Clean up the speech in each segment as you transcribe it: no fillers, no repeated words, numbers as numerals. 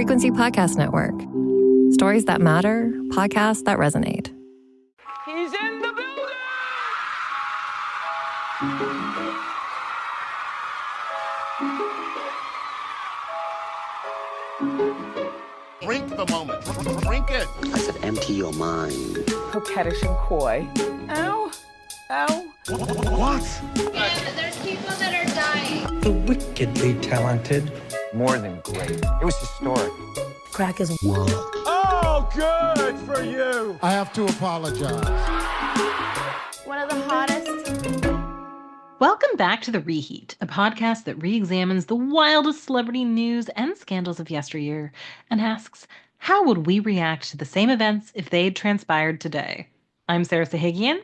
Frequency Podcast Network. Stories that matter, podcasts that resonate. He's in the building! Drink the moment. Drink it. I said empty your mind. Coquettish and coy. Ow. Ow. What? And there's people that are dying. The wickedly talented. More than great. It was historic. Crack is World. Oh, good for you. I have to apologize. One of the hottest. Welcome back to The Reheat, a podcast that re-examines the wildest celebrity news and scandals of yesteryear and asks, how would we react to the same events if they'd transpired today? I'm Sarah Sahagian.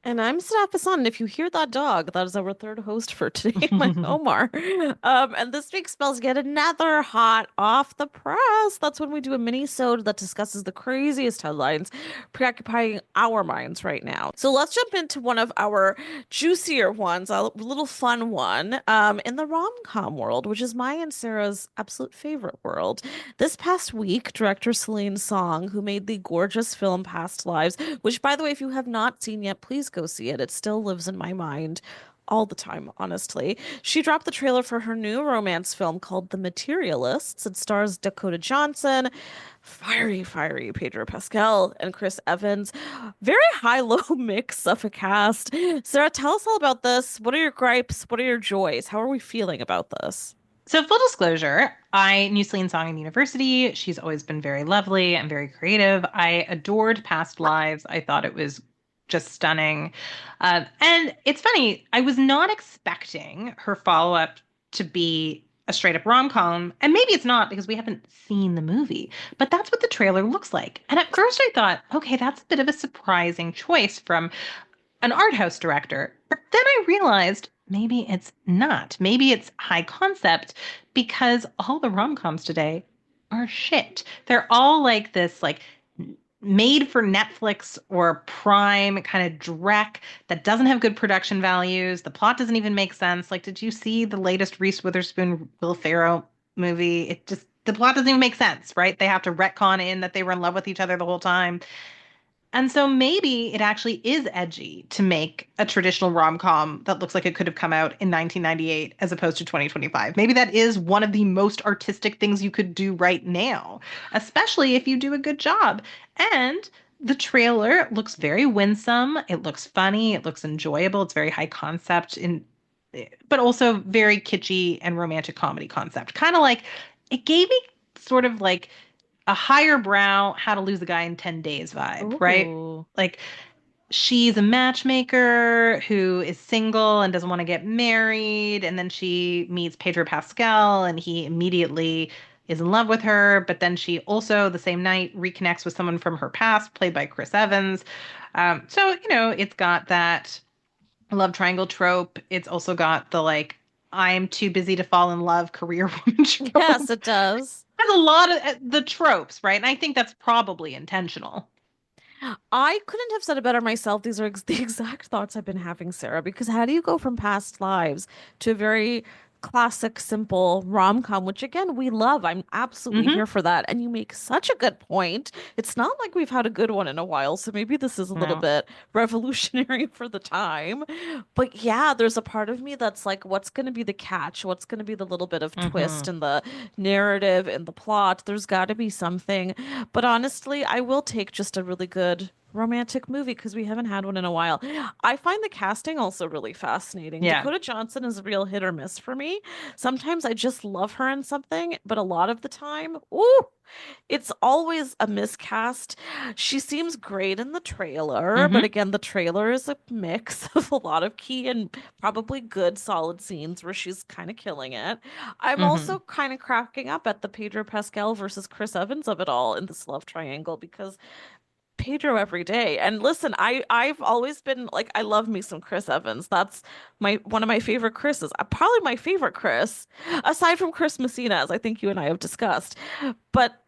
And I'm Steph Hassan. And if you hear that dog, that is our third host for today, my Omar. And this week spells yet another hot off the press. That's when we do a mini-sode that discusses the craziest headlines preoccupying our minds right now. So let's jump into one of our juicier ones, a little fun one, in the rom-com world, which is my and Sarah's absolute favorite world. This past week, director Celine Song, who made the gorgeous film Past Lives, which, by the way, if you have not seen yet, please go see it. It still lives in my mind all the time, honestly. She dropped the trailer for her new romance film called The Materialists. It stars Dakota Johnson, fiery Pedro Pascal, and Chris Evans. Very high-low mix of a cast. Sarah, tell us all about this. What are your gripes? What are your joys? How are we feeling about this? So full disclosure, I knew Celine Song in university. She's always been very lovely and very creative. I adored Past Lives. I thought it was just stunning. And it's funny, I was not expecting her follow-up to be a straight-up rom-com. And maybe it's not because we haven't seen the movie. But that's what the trailer looks like. And at first I thought, okay, that's a bit of a surprising choice from an art house director. But then I realized maybe it's not. Maybe it's high concept because all the rom-coms today are shit. They're all like this, like, made for Netflix or Prime kind of dreck that doesn't have good production values. The plot doesn't even make sense. Like, did you see the latest Reese Witherspoon, Will Ferrell movie? The plot doesn't even make sense, right? They have to retcon in that they were in love with each other the whole time. And so maybe it actually is edgy to make a traditional rom-com that looks like it could have come out in 1998 as opposed to 2025. Maybe that is one of the most artistic things you could do right now, especially if you do a good job. And the trailer looks very winsome. It looks funny. It looks enjoyable. It's very high concept, but also very kitschy and romantic comedy concept. Kind of like, it gave me sort of like a higher brow, How to Lose a Guy in 10 Days vibe, right? Like, she's a matchmaker who is single and doesn't want to get married. And then she meets Pedro Pascal and he immediately is in love with her. But then she also, the same night, reconnects with someone from her past, played by Chris Evans. So, you know, it's got that love triangle trope. It's also got the, like, I'm too busy to fall in love career woman trope. Yes, it does. Has a lot of the tropes, right? And I think that's probably intentional. I couldn't have said it better myself. These are the exact thoughts I've been having, Sarah, because how do you go from Past Lives to a very classic, simple rom-com, which again, we love. I'm absolutely here for that. And you make such a good point. It's not like we've had a good one in a while, so maybe this is a little bit revolutionary for the time. But yeah, there's a part of me that's like, what's going to be the catch? What's going to be the little bit of twist in the narrative, in the plot? There's got to be something. But honestly, I will take just a really good romantic movie because we haven't had one in a while. I find the casting also really fascinating. Yeah. Dakota Johnson is a real hit or miss for me. Sometimes I just love her in something, but a lot of the time, it's always a miscast. She seems great in the trailer, but again, the trailer is a mix of a lot of key and probably good, solid scenes where she's kind of killing it. I'm also kind of cracking up at the Pedro Pascal versus Chris Evans of it all in this love triangle because Pedro every day. And listen, I've always been like, I love me some Chris Evans. That's one of my favorite Chris's. Probably my favorite Chris, aside from Chris Messina, as I think you and I have discussed. But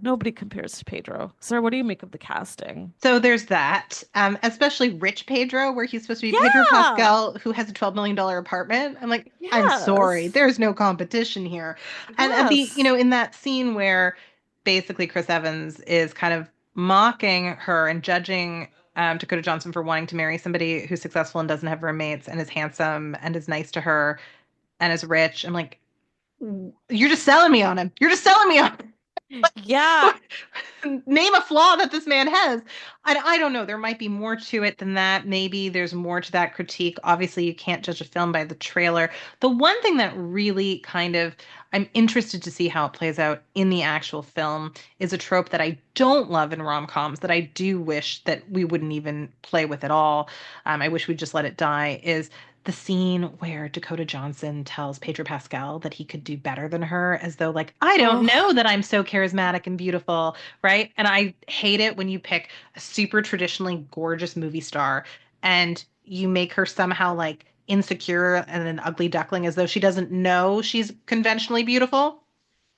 nobody compares to Pedro. Sarah, what do you make of the casting? So there's that, especially rich Pedro, where he's supposed to be Pedro Yeah. Pascal, who has a $12 million apartment. I'm like, I'm sorry, Yes. there's no competition here. And Yes. in that scene where basically Chris Evans is kind of mocking her and judging Dakota Johnson for wanting to marry somebody who's successful and doesn't have roommates and is handsome and is nice to her and is rich. I'm like, you're just selling me on him. You're just selling me on him. Yeah. Name a flaw that this man has. I don't know. There might be more to it than that. Maybe there's more to that critique. Obviously, you can't judge a film by the trailer. The one thing that really kind of I'm interested to see how it plays out in the actual film is a trope that I don't love in rom-coms that I do wish that we wouldn't even play with at all. I wish we'd just let it die, is the scene where Dakota Johnson tells Pedro Pascal that he could do better than her, as though like, I don't know that I'm so charismatic and beautiful, right? And I hate it when you pick a super traditionally gorgeous movie star and you make her somehow like insecure and an ugly duckling, as though she doesn't know she's conventionally beautiful.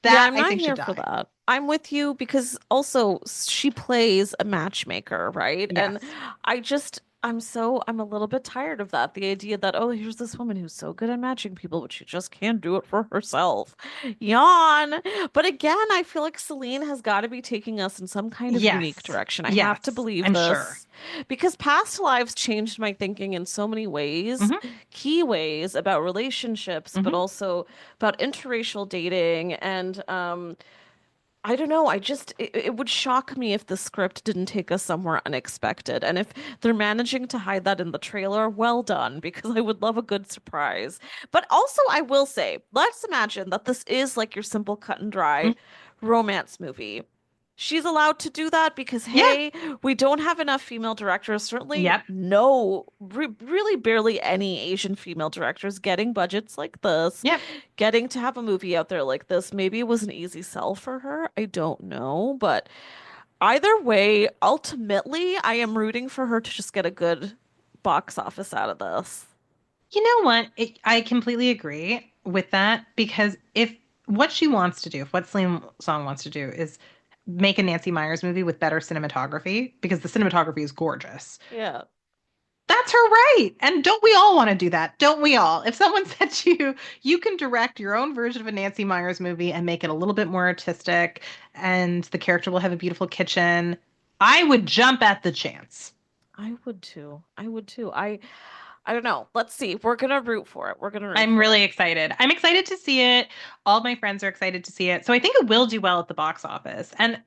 Yeah, That I'm I not think here should for die. that. I'm with you because also she plays a matchmaker, right? And Yes. I'm a little bit tired of that. The idea that, oh, here's this woman who's so good at matching people, but she just can't do it for herself. Yawn. But again, I feel like Celine has got to be taking us in some kind of unique Yes. direction. I have to Yes. believe I'm sure. this because past lives changed my thinking in so many ways, Hmm. key ways about relationships, but Hmm. also about interracial dating and I don't know. It would shock me if the script didn't take us somewhere unexpected. And if they're managing to hide that in the trailer, well done, because I would love a good surprise. But also, I will say, let's imagine that this is like your simple cut and dry romance movie. She's allowed to do that because, Yeah. hey, we don't have enough female directors. Certainly, Yep. no, really barely any Asian female directors getting budgets like this, Yep. getting to have a movie out there like this. Maybe it was an easy sell for her. I don't know. But either way, ultimately, I am rooting for her to just get a good box office out of this. You know what? I completely agree with that, because if what she wants to do, if what Celine Song wants to do is make a Nancy Meyers movie with better cinematography, because the cinematography is gorgeous, Yeah. that's her right. And don't we all want to do that? Don't we all? If someone said to you, you can direct your own version of a Nancy Meyers movie and make it a little bit more artistic, and the character will have a beautiful kitchen, I would jump at the chance. I would too. I would too. I don't know. Let's see. We're gonna root for it. We're gonna root I'm for really it. excited. I'm excited to see it. All of my friends are excited to see it. So I think it will do well at the box office. And,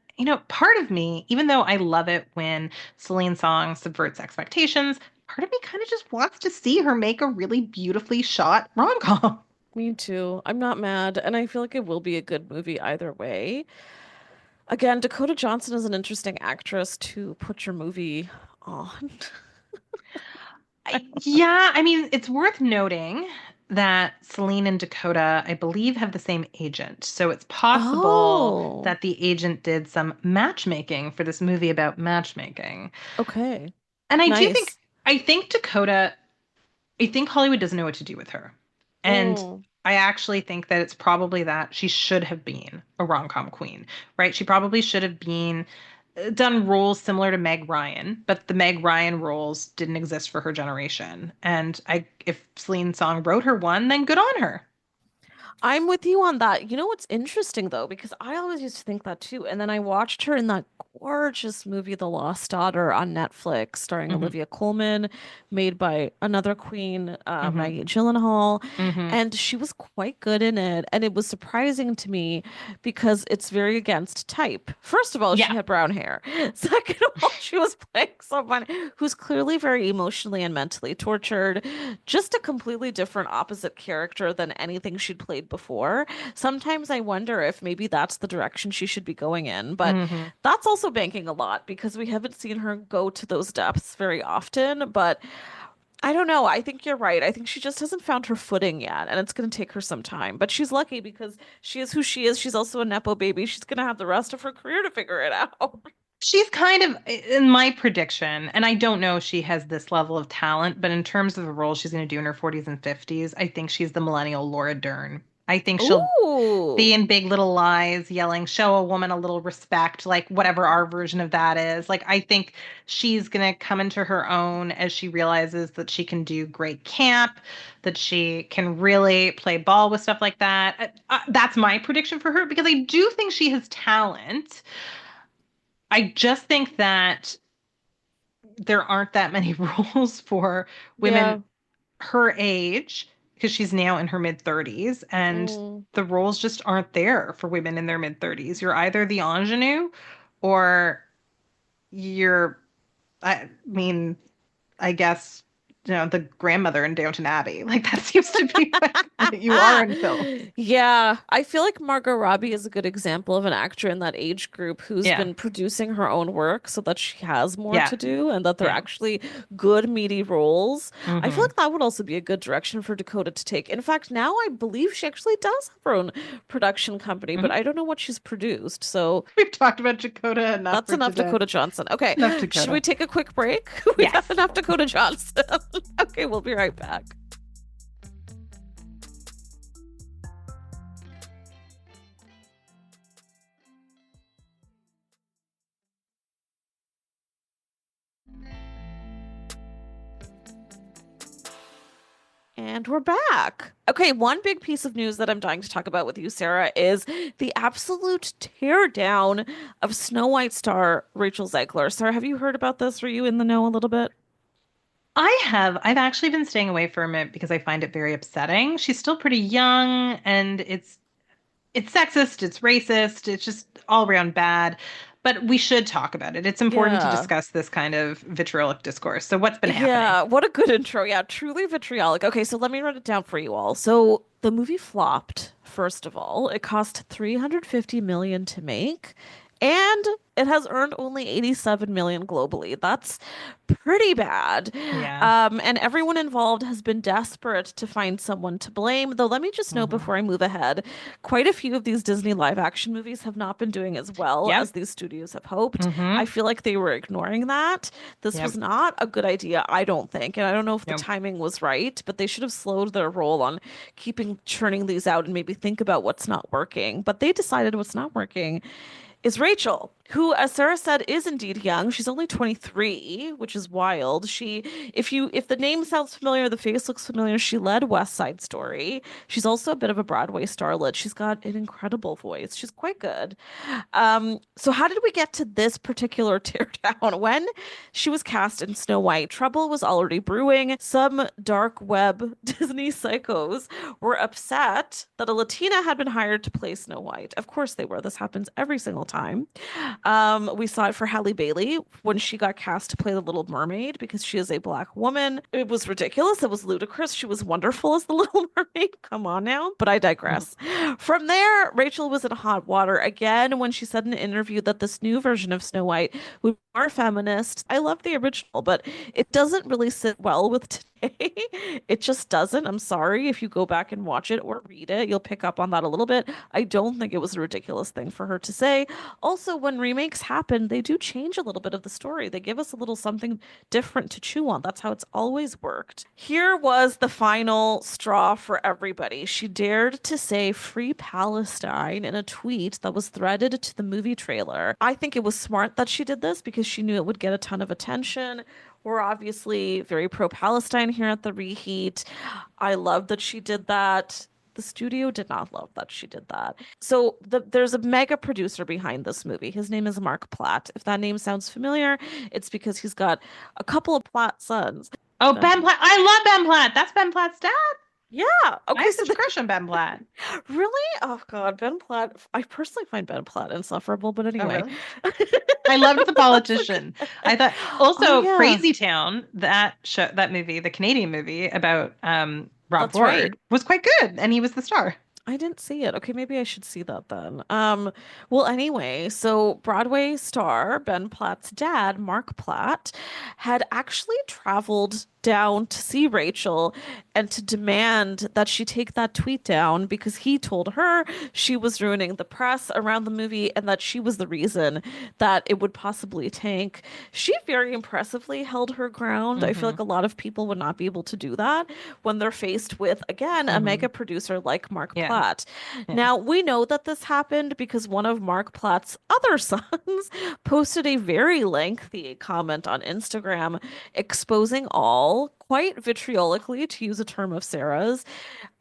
part of me, even though I love it when Celine Song subverts expectations, part of me kind of just wants to see her make a really beautifully shot rom-com. Me too. I'm not mad, and I feel like it will be a good movie either way. Again, Dakota Johnson is an interesting actress to put your movie on. Yeah, I mean, it's worth noting that Celine and Dakota, I believe, have the same agent. So it's possible Oh, that the agent did some matchmaking for this movie about matchmaking. okay. And Nice. I think Dakota, I think Hollywood doesn't know what to do with her. And Mm. I actually think that it's probably that she should have been a rom-com queen, right? She probably should have been done roles similar to Meg Ryan, but the Meg Ryan roles didn't exist for her generation. And if Celine Song wrote her one, then good on her. I'm with you on that. You know what's interesting though, because I always used to think that too. And then I watched her in that gorgeous movie, The Lost Daughter, on Netflix, starring Hmm. Olivia Colman, made by another queen, Hmm. Maggie Gyllenhaal. Hmm. And she was quite good in it. And it was surprising to me because it's very against type. First of all, she Yeah. had brown hair. Second of all, she was playing someone who's clearly very emotionally and mentally tortured. Just a completely different opposite character than anything she'd played before. Sometimes I wonder if maybe that's the direction she should be going in, but Hmm. that's also banking a lot because we haven't seen her go to those depths very often. But I don't know. I think you're right. I think she just hasn't found her footing yet, and it's going to take her some time. But she's lucky because she is who she is. She's also a Nepo baby. She's going to have the rest of her career to figure it out. She's kind of, in my prediction, and I don't know if she has this level of talent, but in terms of the role she's going to do in her 40s and 50s, I think she's the millennial Laura Dern. I think she'll be Ooh. in Big Little Lies yelling, show a woman a little respect, like whatever our version of that is. Like, I think she's going to come into her own as she realizes that she can do great camp, that she can really play ball with stuff like that. That's my prediction for her because I do think she has talent. I just think that there aren't that many roles for Yeah. women her age because she's now in her mid 30s and Mm. the roles just aren't there for women in their mid 30s. You're either the ingenue or you're, I mean, I guess, the grandmother in Downton Abbey. Like that seems to be what you are in film. Yeah, I feel like Margot Robbie is a good example of an actor in that age group who's Yeah. been producing her own work so that she has more Yeah. to do and that they're Yeah. actually good, meaty roles. I feel Mhm. like that would also be a good direction for Dakota to take. In fact, now I believe she actually does have her own production company, but Mhm. I don't know what she's produced. So We've talked about Dakota enough that's for enough today. Dakota Johnson. Okay, Enough should Dakota. we take a quick break? We Yes. have enough Dakota Johnson. Okay, we'll be right back. And we're back. Okay, one big piece of news that I'm dying to talk about with you, Sarah, is the absolute teardown of Snow White star Rachel Zegler. Sarah, have you heard about this? Were you in the know a little bit? I have. I've actually been staying away from it because I find it very upsetting. She's still pretty young and it's sexist, it's racist, it's just all around bad. But we should talk about it. It's important to Yeah. discuss this kind of vitriolic discourse. So what's been happening? Yeah, what a good intro. Yeah, truly vitriolic. Okay, so let me run it down for you all. So the movie flopped, first of all. It cost 350 million to make, and it has earned only 87 million globally. That's pretty bad. Yeah. And everyone involved has been desperate to find someone to blame. Though let me just note Hmm. before I move ahead, quite a few of these Disney live action movies have not been doing as well Yep. as these studios have hoped. Hmm. I feel like they were ignoring that. This Yep. was not a good idea, I don't think. And I don't know if the Nope. timing was right, but they should have slowed their roll on keeping churning these out and maybe think about what's not working. But they decided what's not working is Rachel, who, as Sarah said, is indeed young. She's only 23, which is wild. If the name sounds familiar, the face looks familiar, she led West Side Story. She's also a bit of a Broadway starlet. She's got an incredible voice. She's quite good. So how did we get to this particular teardown? When she was cast in Snow White, trouble was already brewing. Some dark web Disney psychos were upset that a Latina had been hired to play Snow White. Of course they were. This happens every single time. We saw it for Halle Bailey when she got cast to play the Little Mermaid because she is a black woman. It was ridiculous. It was ludicrous. She was wonderful as the Little Mermaid. Come on now. But I digress. From there, Rachel was in hot water again when she said in an interview that this new version of Snow White would be more feminist. I love the original, but it doesn't really sit well with today. It just doesn't. I'm sorry. If you go back and watch it or read it, you'll pick up on that a little bit. I don't think it was a ridiculous thing for her to say. Also, when remakes happen, they do change a little bit of the story. They give us a little something different to chew on. That's how it's always worked. Here was the final straw for everybody. She dared to say free Palestine in a tweet that was threaded to the movie trailer. I think it was smart that she did this because she knew it would get a ton of attention. We're obviously very pro-Palestine here at the Reheat. I love that she did that. The studio did not love that she did that. So there's a mega producer behind this movie. His name is Mark Platt. If that name sounds familiar, it's because he's got a couple of Platt sons. Oh, Ben Platt. I love Ben Platt. That's Ben Platt's dad. Yeah. I Okay. have So such a crush on Ben Platt. really? Oh God, Ben Platt. I personally find Ben Platt insufferable, but anyway. Oh, really? I loved The Politician. I thought also Oh, yeah. Crazy Town, that show, that movie, the Canadian movie about Rob That's Ford, right. was quite good, and he was the star. I didn't see it. Okay, maybe I should see that then. Well, anyway, so Broadway star Ben Platt's dad, Mark Platt, had actually traveled down to see Rachel and to demand that she take that tweet down because he told her she was ruining the press around the movie and that she was the reason that it would possibly tank. She very impressively held her ground. I feel like a lot of people would not be able to do that when they're faced with, again, a mega producer like Mark Platt Platt. Yeah. Now, we know that this happened because one of Mark Platt's other sons posted a very lengthy comment on Instagram exposing all, quite vitriolically, to use a term of Sarah's.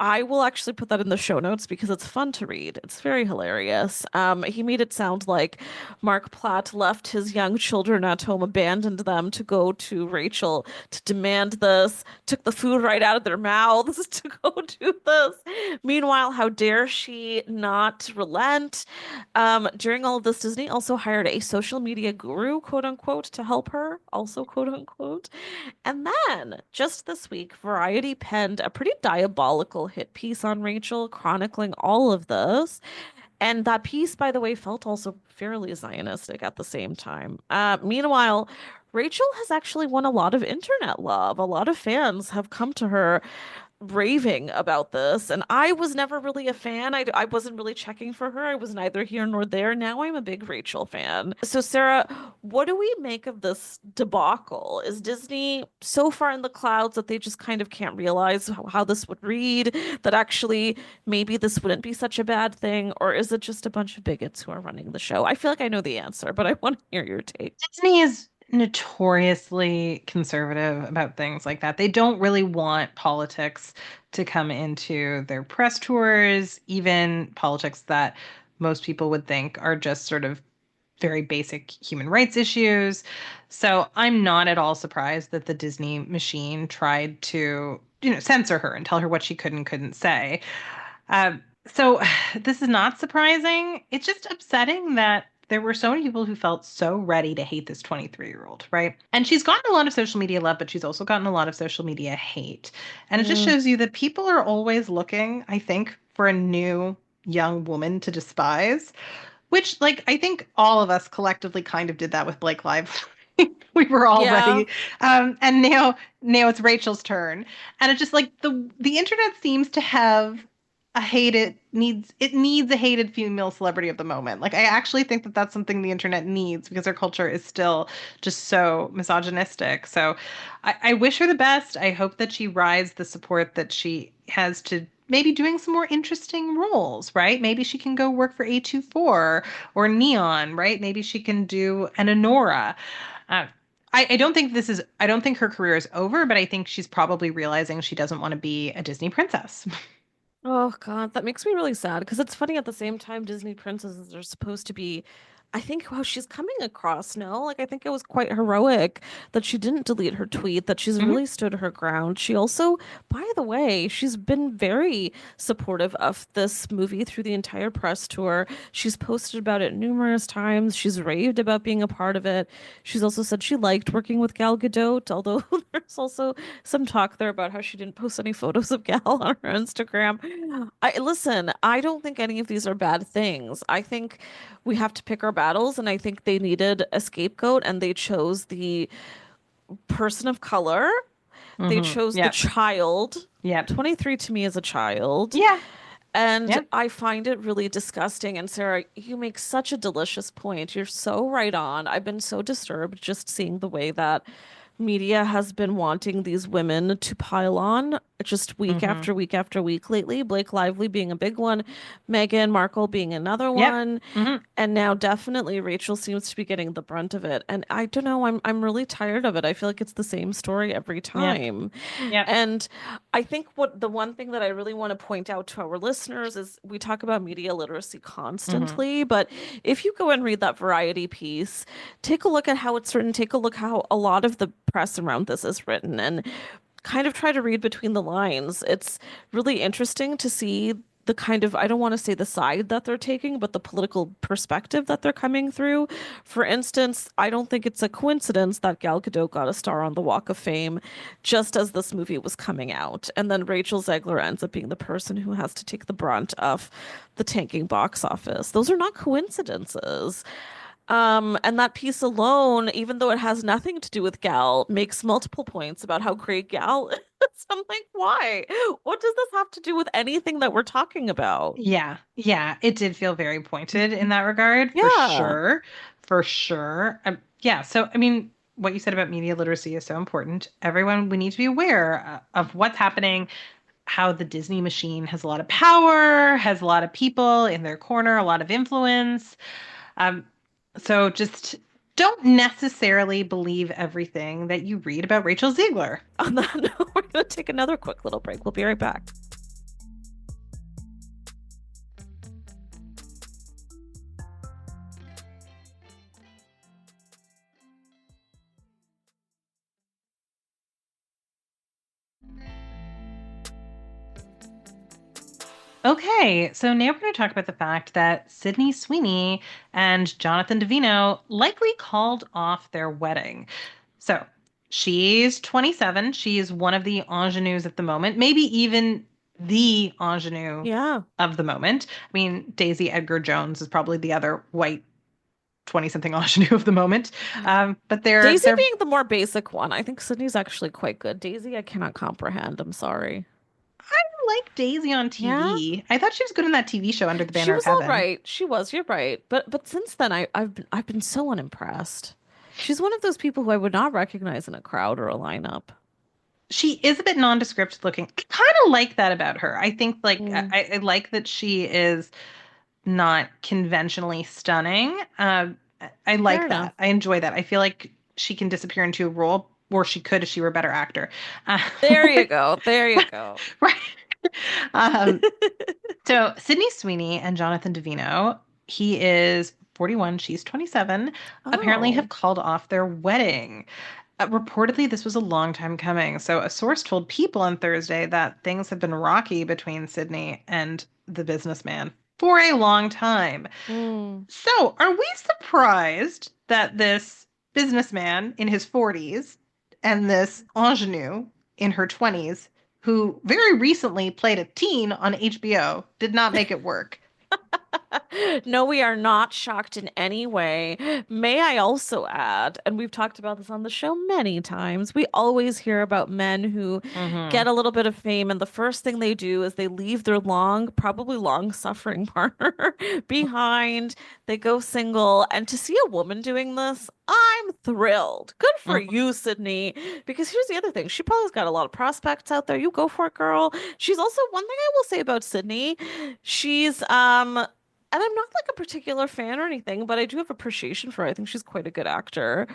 I will actually put that in the show notes because it's fun to read. It's very hilarious. He made it sound like Mark Platt left his young children at home, abandoned them to go to Rachel to demand this, took the food right out of their mouths to go do this. Meanwhile, how dare she not relent? During all of this, Disney also hired a social media guru, quote unquote, to help her, also quote unquote. And then, just this week, Variety penned a pretty diabolical hit piece on Rachel, chronicling all of this. And that piece, by the way, felt also fairly Zionistic at the same time. Meanwhile, Rachel has actually won a lot of internet love. A lot of fans have come to her raving about this, and I was never really a fan. I wasn't really checking for her. I was neither here nor there. Now I'm a big Rachel fan. So Sarah, what do we make of this debacle? Is Disney so far in the clouds that they just kind of can't realize how this would read, that actually maybe this wouldn't be such a bad thing, or is it just a bunch of bigots who are running the show? I feel like I know the answer, but I want to hear your take. Disney is notoriously conservative about things like that. They don't really want politics to come into their press tours, even politics that most people would think are just sort of very basic human rights issues. So I'm not at all surprised that the Disney machine tried to, censor her and tell her what she could and couldn't say. So this is not surprising. It's just upsetting that there were so many people who felt so ready to hate this 23-year-old, right? And she's gotten a lot of social media love, but she's also gotten a lot of social media hate. And it just shows you that people are always looking, I think, for a new young woman to despise, which, like, I think all of us collectively kind of did that with Blake Live. We were all ready. And now it's Rachel's turn. And it's just like the internet seems to have needs a hated female celebrity of the moment. Like, I actually think that that's something the internet needs because our culture is still just so misogynistic. So I wish her the best. I hope that she rides the support that she has to maybe doing some more interesting roles, right? Maybe she can go work for A24 or Neon, right? Maybe she can do an Honora. I don't think her career is over, but I think she's probably realizing she doesn't want to be a Disney princess. Oh God, that makes me really sad because it's funny at the same time Disney princesses are supposed to be, I think how she's coming across, no? Like I think it was quite heroic that she didn't delete her tweet, that she's really stood her ground. She also, by the way, she's been very supportive of this movie through the entire press tour. She's posted about it numerous times. She's raved about being a part of it. She's also said she liked working with Gal Gadot, although there's also some talk there about how she didn't post any photos of Gal on her Instagram. Listen, I don't think any of these are bad things. I think we have to pick our battles, and I think they needed a scapegoat, and they chose the person of color. They chose the child. Yeah. 23 to me is a child. Yeah. And I find it really disgusting. And Sarah, you make such a delicious point. You're so right on. I've been so disturbed just seeing the way that media has been wanting these women to pile on just week after week after week lately. Blake Lively being a big one, Meghan Markle being another one, and now definitely Rachel seems to be getting the brunt of it. And I don't know, I'm really tired of it. I feel like it's the same story every time. And I think the one thing that I really want to point out to our listeners is we talk about media literacy constantly, but if you go and read that Variety piece, take a look at how it's written, take a look how a lot of the press around this is written, and kind of try to read between the lines. It's really interesting to see the kind of, I don't want to say the side that they're taking, but the political perspective that they're coming through. For instance, I don't think it's a coincidence that Gal Gadot got a star on the Walk of Fame just as this movie was coming out. And then Rachel Zegler ends up being the person who has to take the brunt of the tanking box office. Those are not coincidences. And that piece alone, even though it has nothing to do with Gal, makes multiple points about how great Gal is. I'm like, why? What does this have to do with anything that we're talking about? Yeah, it did feel very pointed in that regard, for sure. Yeah, so I mean, what you said about media literacy is so important. Everyone, we need to be aware of what's happening. how the Disney machine has a lot of power, has a lot of people in their corner, a lot of influence. So just don't necessarily believe everything that you read about Rachel Zegler. On that note, we're going to take another quick little break. We'll be right back. Okay, so now we're going to talk about the fact that Sydney Sweeney and Jonathan Davino likely called off their wedding. So she's 27. She's one of the ingenues at the moment, maybe even the ingenue of the moment. I mean, Daisy Edgar Jones is probably the other white 20-something ingenue of the moment. But Daisy being the more basic one. I think Sydney's actually quite good. Daisy, I cannot comprehend. I'm sorry. I like Daisy on TV. Yeah? I thought she was good in that TV show Under the Banner of Heaven. She was all right. She was. You're right. But since then, I've been so unimpressed. She's one of those people who I would not recognize in a crowd or a lineup. She is a bit nondescript looking. I kind of like that about her. I think I like that she is not conventionally stunning. I like that. Enough. I enjoy that. I feel like she can disappear into a role, or she could if she were a better actor. There you go. There you go. Right. So Sydney Sweeney and Jonathan Davino, he is 41, she's 27, apparently have called off their wedding. Reportedly, this was a long time coming. So a source told People on Thursday that things have been rocky between Sydney and the businessman for a long time. So are we surprised that this businessman in his 40s and this ingenue in her 20s, who very recently played a teen on HBO, did not make it work? No, we are not shocked in any way. May I also add, and we've talked about this on the show many times, we always hear about men who get a little bit of fame, and the first thing they do is they leave their probably long-suffering partner behind. They go single, and to see a woman doing this, I'm thrilled. Good for you, Sydney. Because here's the other thing. She probably's got a lot of prospects out there. You go for it, girl. She's also, one thing I will say about Sydney, she's and I'm not like a particular fan or anything, but I do have appreciation for her. I think she's quite a good actor.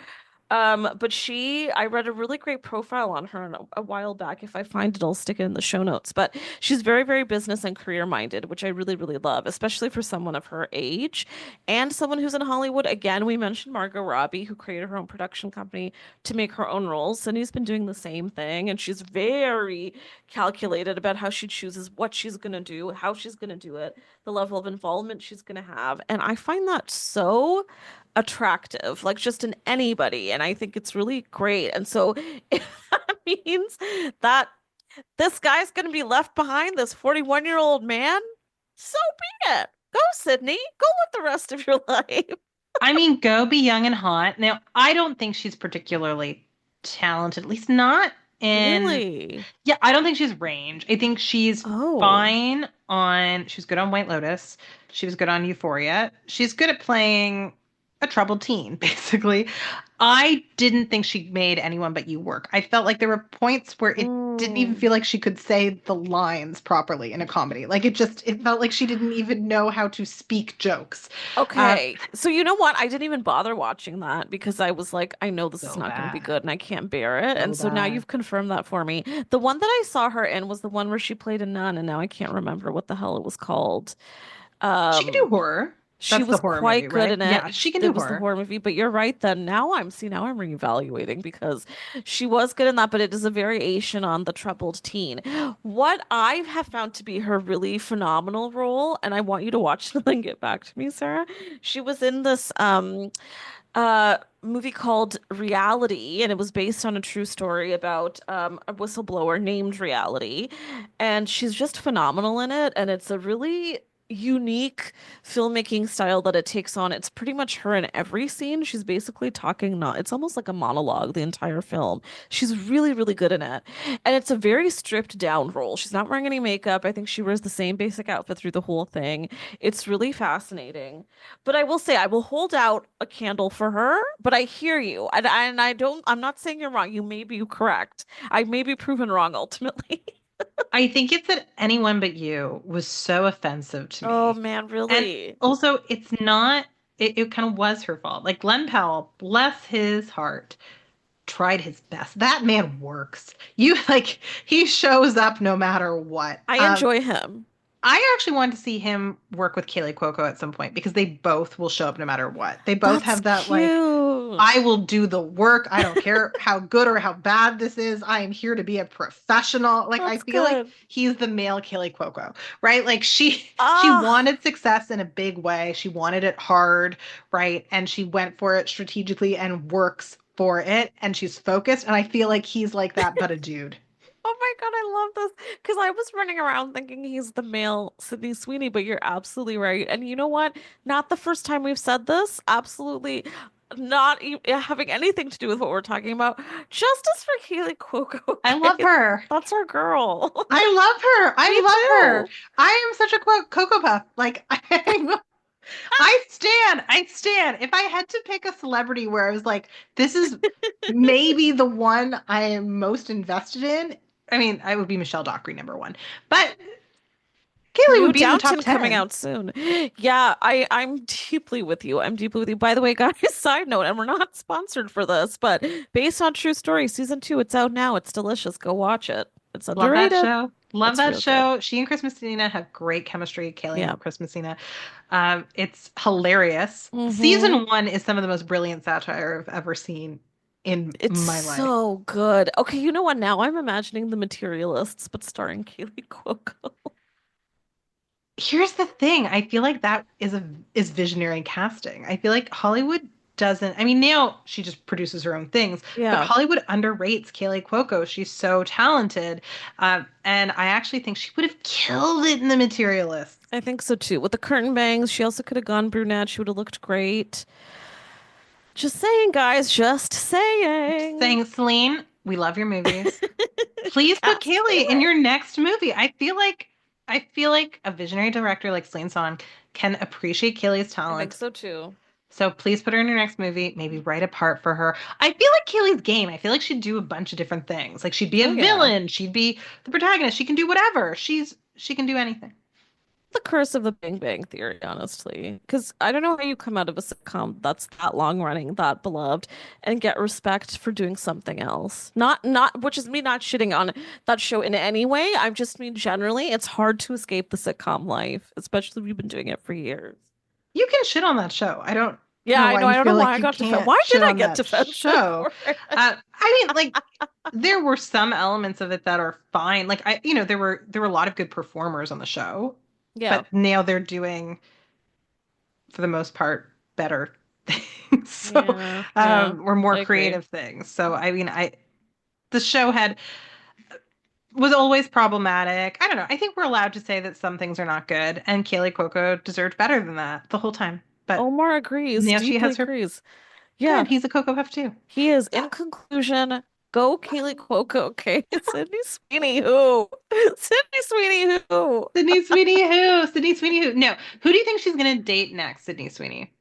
But I read a really great profile on her a while back. If I find it, I'll stick it in the show notes. But she's very, very business and career minded, which I really, really love, especially for someone of her age and someone who's in Hollywood. Again, we mentioned Margot Robbie, who created her own production company to make her own roles. Sydney's been doing the same thing, and she's very calculated about how she chooses what she's going to do, how she's going to do it, the level of involvement she's going to have. And I find that so attractive, like just in anybody, and I think it's really great. And so if that means that this guy's going to be left behind, this 41-year-old man, so be it. Go, Sydney. Go live the rest of your life. I mean, go be young and hot. Now, I don't think she's particularly talented, at least not in... Really? Yeah, I don't think she's range. I think she's fine on... She was good on White Lotus. She was good on Euphoria. She's good at playing a troubled teen, basically. I didn't think she made Anyone But You work. I felt like there were points where it didn't even feel like she could say the lines properly in a comedy. Like it felt like she didn't even know how to speak jokes. Okay. So you know what? I didn't even bother watching that because I was like, I know this is not going to be good and I can't bear it. And so now you've confirmed that for me. The one that I saw her in was the one where she played a nun, and now I can't remember what the hell it was called. She can do horror. She was quite good in it. Yeah, she can do horror. It was the horror movie, but you're right. Then now I'm reevaluating because she was good in that, but it is a variation on the troubled teen. What I have found to be her really phenomenal role, and I want you to watch it and get back to me, Sarah. She was in this movie called Reality, and it was based on a true story about a whistleblower named Reality, and she's just phenomenal in it, and it's a really unique filmmaking style that it takes on. It's pretty much her in every scene. She's basically talking, it's almost like a monologue the entire film. She's really, really good in it. And it's a very stripped down role. She's not wearing any makeup. I think she wears the same basic outfit through the whole thing. It's really fascinating. But I will say, I will hold out a candle for her, but I hear you. And I'm not saying you're wrong. You may be correct. I may be proven wrong ultimately. I think it's that Anyone But You was so offensive to Oh me. man, And really? also, it's not, it kind of was her fault. Like Glenn Powell, bless his heart, tried his best. That man works. You like, he shows up no matter what. I enjoy him. I actually wanted to see him work with Kaylee Cuoco at some point because they both will show up no matter what. They both That's have that like, cute. I will do the work. I don't care how good or how bad this is. I am here to be a professional. Like I That's feel like good. he's the male Kaylee Cuoco, right? Like she Ah, wanted success in a big way. She wanted it hard, right? And she went for it strategically and works for it. And she's focused. And I feel like he's like that, but a dude. oh my God, I love this. Because I was running around thinking he's the male Sydney Sweeney, but you're absolutely right. And you know what? Not the first time we've said this. Absolutely not having anything to do with what we're talking about. Justice for Kaylee Cuoco. I love Okay? her. That's our girl. I love her. Me I love her. too. I am such a Cocoa Puff. Like I stand. If I had to pick a celebrity where I was like, this is maybe the one I am most invested in, I mean, I would be Michelle Dockery number one. But Kaylee New would be in the top Downton 10. coming out soon. Yeah, I'm deeply with you. I'm deeply with you. By the way, guys, side note, and we're not sponsored for this, but based on true story, season 2, it's out now. It's delicious. Go watch it. It's Love that underrated. show. Love It's that real show. She and Chris Messina have great chemistry. Kaylee Yeah. and Chris Messina. It's hilarious. Mhm. Season 1 is some of the most brilliant satire I've ever seen in It's my life. so good. Okay, you know what? Now I'm imagining the Materialists, but starring Kaylee Cuoco. Here's the thing. I feel like that is visionary casting. I feel like Hollywood doesn't. I mean, now she just produces her own things, but Yeah. Hollywood underrates Kaylee Cuoco. She's so talented, and I actually think she would have killed it in The Materialists. I think so too. With the curtain bangs, she also could have gone brunette. She would have looked great. Just saying, guys. Just saying. Saying, Celine, we love your movies. Please put Cast Kaylee in Kaylee. your next movie. I feel like a visionary director like Celine Song can appreciate Kaylee's I think talent. so too. So please put her in your next movie. Maybe write a part for her. I feel like Kaylee's game. I feel like she'd do a bunch of different things. Like she'd be a Oh, yeah. villain. She'd be the protagonist. She can do whatever. She can do anything. The curse of the Bang Bang Theory, honestly. Because I don't know how you come out of a sitcom that's that long running, that beloved, and get respect for doing something else. Not, which is me not shitting on that show in any way. I just mean generally, it's hard to escape the sitcom life, especially if you've been doing it for years. You can shit on that show. I don't Yeah, I know. why I you don't feel know like why I you got defensive. can't Why shit did I on get that defensive show. for it? I mean, like there were some elements of it that are fine. Like there were a lot of good performers on the show, Yeah. but now they're doing, for the most part, better things. So, Yeah, or more I agree. creative things. So, I mean, the show was always problematic. I don't know. I think we're allowed to say that some things are not good, and Kaylee Cuoco deserved better than that the whole time. But Omar agrees. now she Deeply has her. agrees. Yeah, Yeah, and he's a Cocoa Puff too. he is. In conclusion, go Kaylee Cuoco. Okay, Sydney Sweeney. Who? Sydney Sweeney. Who? Sydney Sweeney who? Sydney Sweeney who? No. Who do you think she's gonna date next, Sydney Sweeney?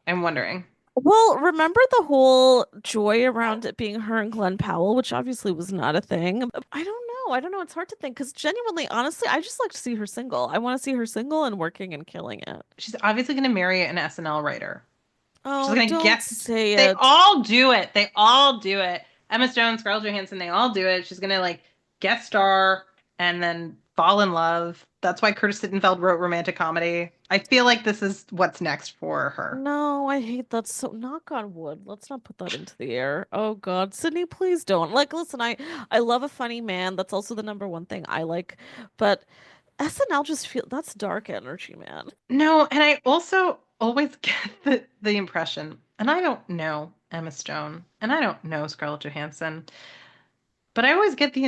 I'm wondering. Well, remember the whole joy around it being her and Glenn Powell, which obviously was not a thing. I don't know. I don't know. It's hard to think because genuinely, honestly, I just like to see her single. I want to see her single and working and killing it. She's obviously gonna marry an SNL writer. Oh, She's gonna don't say They it. all do it. They all do it. Emma Stone, Scarlett Johansson, they all do it. She's gonna like guest star and then fall in love. That's why Curtis Sittenfeld wrote romantic comedy. I feel like this is what's next for her. No, I hate that. So knock on wood. Let's not put that into the air. Oh God, Sydney, please don't. Like, listen, I love a funny man. That's also the number one thing I like. But SNL just feel that's dark energy, man. No, and I also always get the impression, and I don't know Emma Stone, and I don't know Scarlett Johansson, but I always get the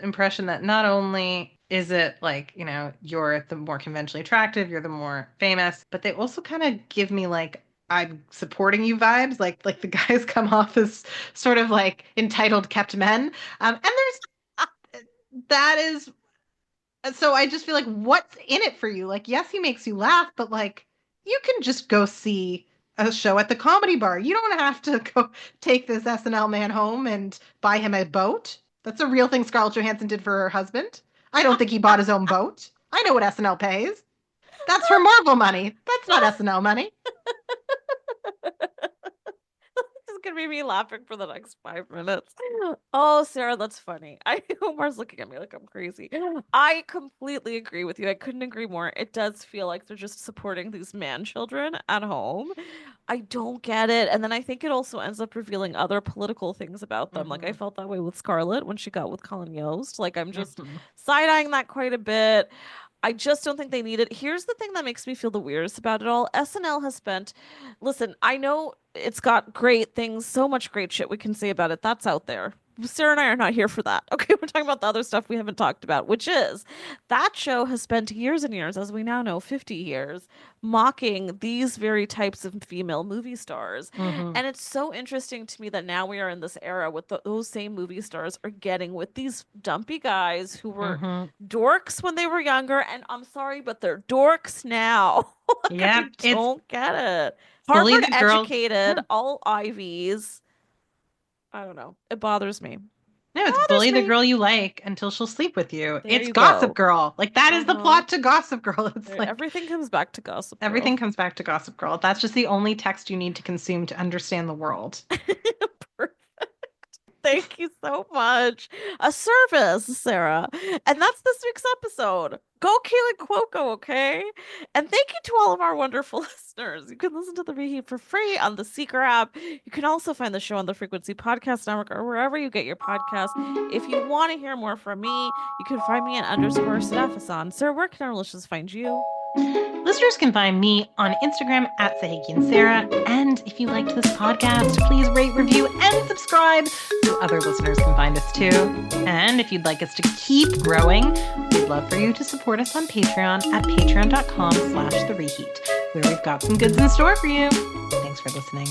impression that not only is it like, you're the more conventionally attractive, you're the more famous, but they also kind of give me like I'm supporting you vibes. Like the guys come off as sort of like entitled kept men. And that is, so I just feel like what's in it for you? Like, yes, he makes you laugh, but like you can just go see a show at the Comedy Bar. You don't have to go take this SNL man home and buy him a boat. That's a real thing Scarlett Johansson did for her husband. I don't think he bought his own boat. I know what SNL pays. That's her Marvel money. That's not SNL money. This is gonna be me laughing for the next 5 minutes. Oh, Sarah, that's funny. Omar's looking at me like I'm crazy. I completely agree with you. I couldn't agree more. It does feel like they're just supporting these man children at home. I don't get it. And then I think it also ends up revealing other political things about them. Like I felt that way with Scarlett when she got with Colin Yost. Like I'm just side-eyeing that quite a bit. I just don't think they need it. Here's the thing that makes me feel the weirdest about it all. SNL has spent, listen, I know it's got great things, so much great shit we can say about it. That's out there. Sarah and I are not here for that. Okay, we're talking about the other stuff we haven't talked about, which is that show has spent years and years, as we now know, 50 years, mocking these very types of female movie stars. And it's so interesting to me that now we are in this era with those same movie stars are getting with these dumpy guys who were dorks when they were younger. And I'm sorry, but they're dorks now. Yeah, I don't get it. Bully Harvard the girl. educated, all Ivies. I don't know. It bothers me. No, it's bully the girl you like until she'll sleep with you. There It's you Gossip go. Girl. Like that is the plot to Gossip Girl. It's like Everything comes back to Gossip Girl. everything comes back to Gossip Girl. That's just the only text you need to consume to understand the world. Perfect. Thank you so much. A service, Sarah. And that's this week's episode. Go Keelan Cuoco, okay? And thank you to all of our wonderful listeners. You can listen to The Reheat for free on the Seeker app. You can also find the show on the Frequency Podcast Network or wherever you get your podcasts. If you want to hear more from me, you can find me at _Stephason. Sir, where can our listeners find you? Listeners can find me on Instagram at SahikianSarah. And if you liked this podcast, please rate, review, and subscribe so other listeners can find us too. And if you'd like us to keep growing, we'd love for you to support us on Patreon at patreon.com/thereheat, where we've got some goods in store for you. Thanks for listening.